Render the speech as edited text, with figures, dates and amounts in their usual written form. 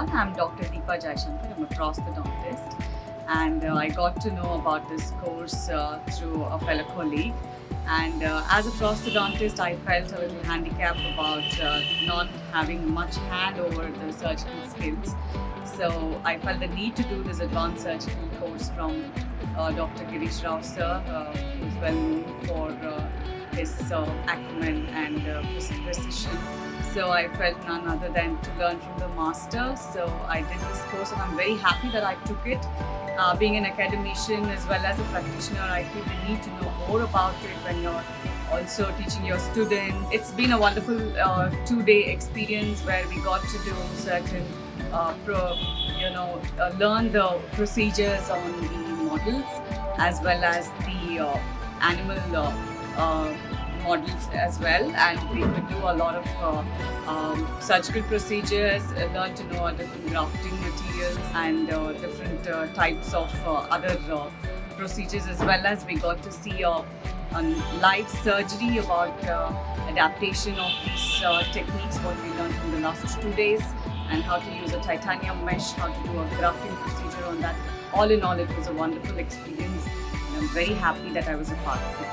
everyone. I'm Dr. Deepa Jaishankar. I'm a prosthodontist, and I got to know about this course through a fellow colleague. And as a prosthodontist, I felt a little handicapped about not having much hand over the surgical skills. So I felt the need to do this advanced surgical course from Dr. Girish Rao sir, who's well known for his acumen and precision. So I felt none other than to learn from the master. So I did this course and I'm very happy that I took it. Being an academician as well as a practitioner, I feel the need to know more about it when you're also teaching your students. It's been a wonderful 2-day experience where we got to do certain, learn the procedures on the models as well as the animal models as well, and we could do a lot of surgical procedures, learn to know different grafting materials and different types of other procedures, as well as we got to see live surgery about adaptation of these techniques, what we learned from the last 2 days, and how to use a titanium mesh, how to do a grafting procedure on that. All in all, it was a wonderful experience, and I'm very happy that I was a part of it.